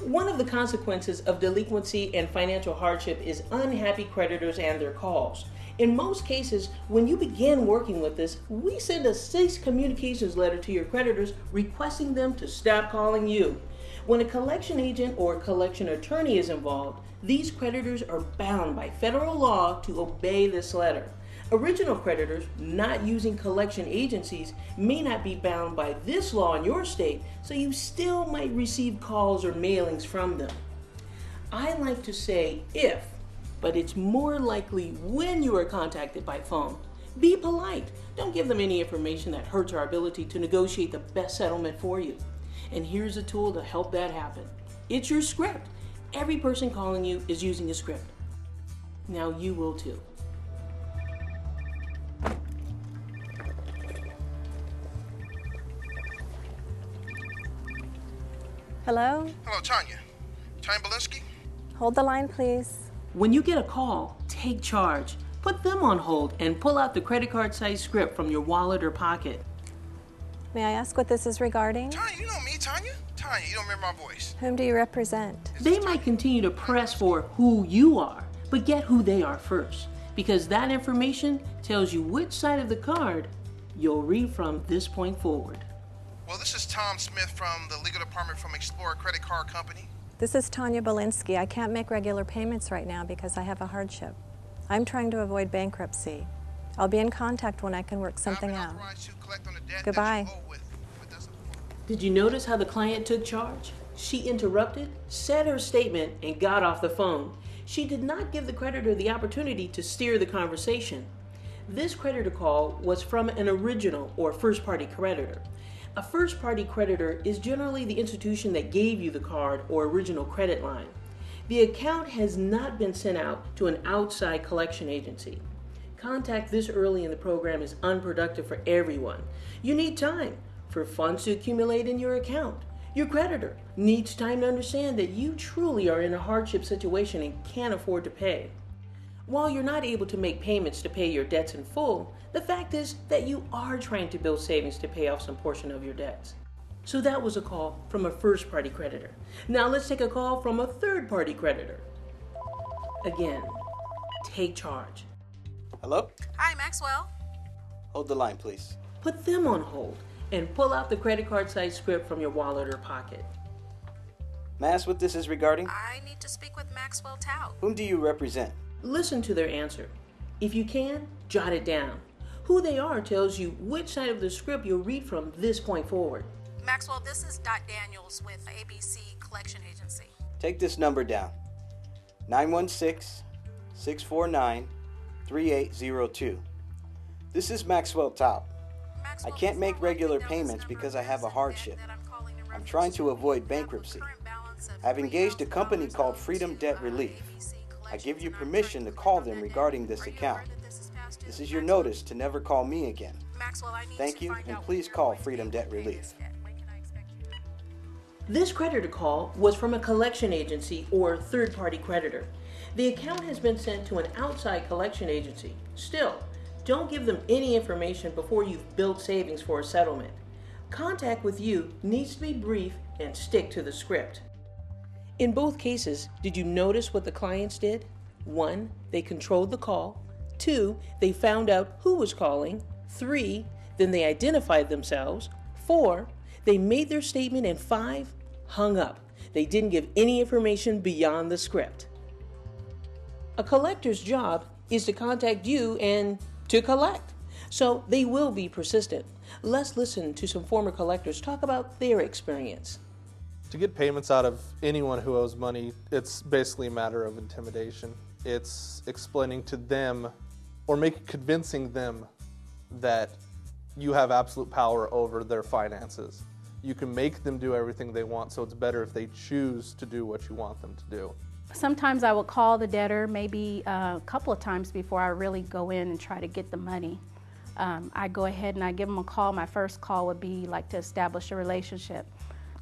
One of the consequences of delinquency and financial hardship is unhappy creditors and their calls. In most cases, when you begin working with us, we send a cease communications letter to your creditors requesting them to stop calling you. When a collection agent or collection attorney is involved, these creditors are bound by federal law to obey this letter. Original creditors not using collection agencies may not be bound by this law in your state, so you still might receive calls or mailings from them. I like to say if, but it's more likely when you are contacted by phone. Be polite. Don't give them any information that hurts our ability to negotiate the best settlement for you. And here's a tool to help that happen. It's your script. Every person calling you is using a script. Now you will too. Hello? Hello, Tanya. Tanya Belinsky? Hold the line, please. When you get a call, take charge. Put them on hold and pull out the credit card size script from your wallet or pocket. May I ask what this is regarding? Tanya, you know me, Tanya. Tanya, you don't remember my voice. Whom do you represent? They might continue to press for who you are, but get who they are first, because that information tells you which side of the card you'll read from this point forward. Well, this is Tom Smith from the legal department from Explorer Credit Card Company. This is Tanya Belinsky. I can't make regular payments right now because I have a hardship. I'm trying to avoid bankruptcy. I'll be in contact when I can work something out. Goodbye. Did you notice how the client took charge? She interrupted, said her statement, and got off the phone. She did not give the creditor the opportunity to steer the conversation. This creditor call was from an original or first-party creditor. A first-party creditor is generally the institution that gave you the card or original credit line. The account has not been sent out to an outside collection agency. Contact this early in the program is unproductive for everyone. You need time for funds to accumulate in your account. Your creditor needs time to understand that you truly are in a hardship situation and can't afford to pay. While you're not able to make payments to pay your debts in full, the fact is that you are trying to build savings to pay off some portion of your debts. So that was a call from a first-party creditor. Now let's take a call from a third-party creditor. Again, take charge. Hello? Hi, Maxwell. Hold the line, please. Put them on hold and pull out the credit card size script from your wallet or pocket. May I ask what this is regarding? I need to speak with Maxwell Tao. Whom do you represent? Listen to their answer. If you can, jot it down. Who they are tells you which side of the script you'll read from this point forward. Maxwell, this is Dot Daniels with ABC Collection Agency. Take this number down. 916-649-3802. This is Maxwell Tao. I can't make regular payments because I have a hardship. I'm trying to avoid bankruptcy. I've engaged a company called Freedom Debt Relief. I give you permission to call them regarding this account. This is your notice to never call me again. Thank you, and please call Freedom Debt Relief. This creditor call was from a collection agency or third-party creditor. The account has been sent to an outside collection agency. Still, don't give them any information before you've built savings for a settlement. Contact with you needs to be brief and stick to the script. In both cases, did you notice what the clients did? 1, they controlled the call. 2, they found out who was calling. 3, then they identified themselves. 4, they made their statement. And 5, hung up. They didn't give any information beyond the script. A collector's job is to contact you and to collect. So they will be persistent. Let's listen to some former collectors talk about their experience. To get payments out of anyone who owes money, it's basically a matter of intimidation. It's explaining to them or convincing them that you have absolute power over their finances. You can make them do everything they want, so it's better if they choose to do what you want them to do. Sometimes I will call the debtor maybe a couple of times before I really go in and try to get the money. I go ahead and I give them a call. My first call would be like to establish a relationship,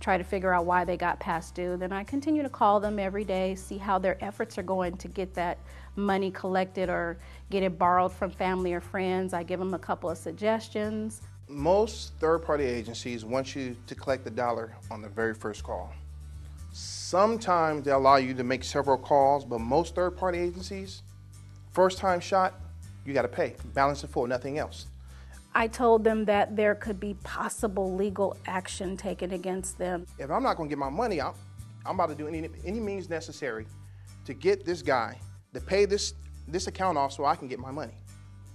try to figure out why they got past due. Then I continue to call them every day, see how their efforts are going to get that money collected or get it borrowed from family or friends. I give them a couple of suggestions. Most third-party agencies want you to collect the dollar on the very first call. Sometimes they allow you to make several calls, but most third-party agencies, first time shot, you got to pay, balance in full, nothing else. I told them that there could be possible legal action taken against them. If I'm not going to get my money out, I'm about to do any means necessary to get this guy to pay this account off so I can get my money.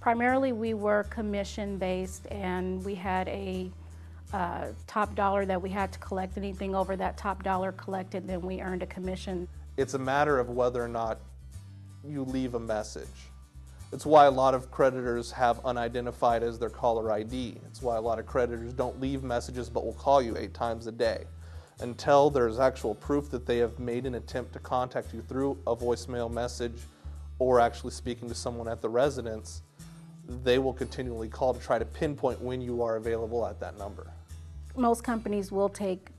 Primarily, we were commission-based, and we had a top dollar that we had to collect. Anything over that top dollar collected, then we earned a commission. It's a matter of whether or not you leave a message. It's why a lot of creditors have unidentified as their caller ID. It's why a lot of creditors don't leave messages but will call you 8 times a day. Until there's actual proof that they have made an attempt to contact you through a voicemail message or actually speaking to someone at the residence, they will continually call to try to pinpoint when you are available at that number. Most companies will take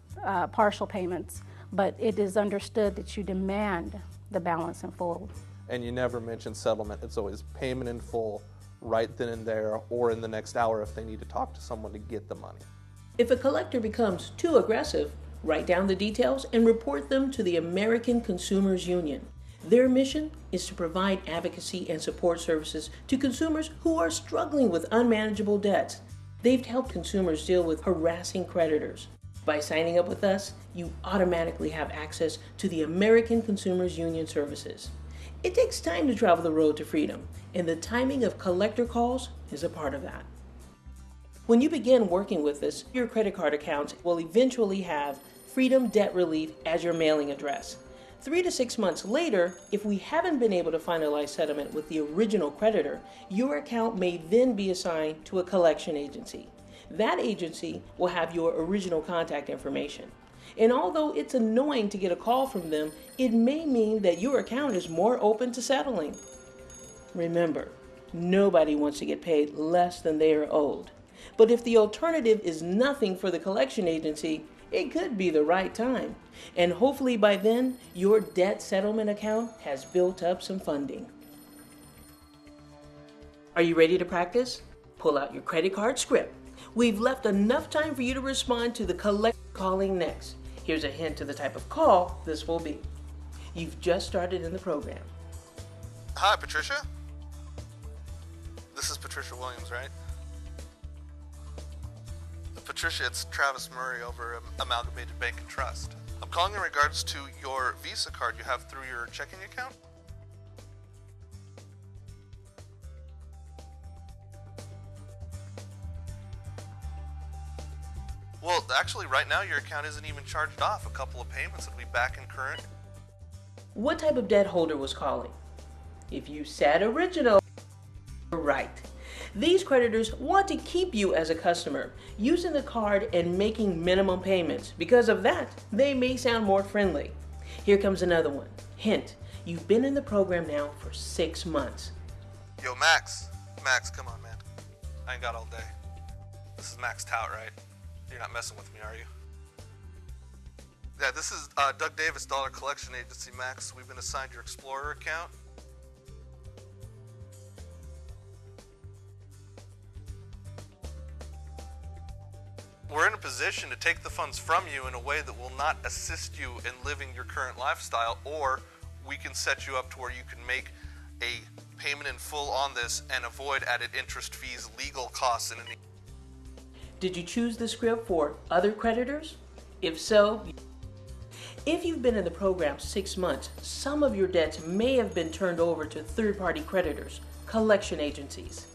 partial payments, but it is understood that you demand the balance in full. And you never mention settlement. It's always payment in full right then and there or in the next hour if they need to talk to someone to get the money. If a collector becomes too aggressive, write down the details and report them to the American Consumers Union. Their mission is to provide advocacy and support services to consumers who are struggling with unmanageable debts. They've helped consumers deal with harassing creditors. By signing up with us, you automatically have access to the American Consumers Union services. It takes time to travel the road to freedom, and the timing of collector calls is a part of that. When you begin working with us, your credit card accounts will eventually have Freedom Debt Relief as your mailing address. 3 to 6 months later, if we haven't been able to finalize settlement with the original creditor, your account may then be assigned to a collection agency. That agency will have your original contact information. And although it's annoying to get a call from them, it may mean that your account is more open to settling. Remember, nobody wants to get paid less than they are owed. But if the alternative is nothing for the collection agency, it could be the right time. And hopefully by then, your debt settlement account has built up some funding. Are you ready to practice? Pull out your credit card script. We've left enough time for you to respond to the collector calling next. Here's a hint to the type of call this will be. You've just started in the program. Hi, Patricia. This is Patricia Williams, right? Patricia, it's Travis Murray over at Amalgamated Bank and Trust. I'm calling in regards to your Visa card you have through your checking account. Well, actually, right now your account isn't even charged off. A couple of payments will be back in current. What type of debt holder was calling? If you said original, you're right. These creditors want to keep you as a customer, using the card and making minimum payments. Because of that, they may sound more friendly. Here comes another one. Hint, you've been in the program now for 6 months. Yo, Max, come on, man. I ain't got all day. This is Max Tout, right? You're not messing with me, are you? Yeah, this is Doug Davis, Dollar Collection Agency, Max. We've been assigned your Explorer account. We're in a position to take the funds from you in a way that will not assist you in living your current lifestyle, or we can set you up to where you can make a payment in full on this and avoid added interest fees, legal costs, and any. Did you choose the script for other creditors? If so, if you've been in the program 6 months, some of your debts may have been turned over to third-party creditors, collection agencies.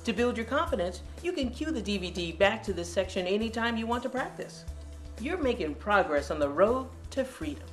To build your confidence, you can cue the DVD back to this section anytime you want to practice. You're making progress on the road to freedom.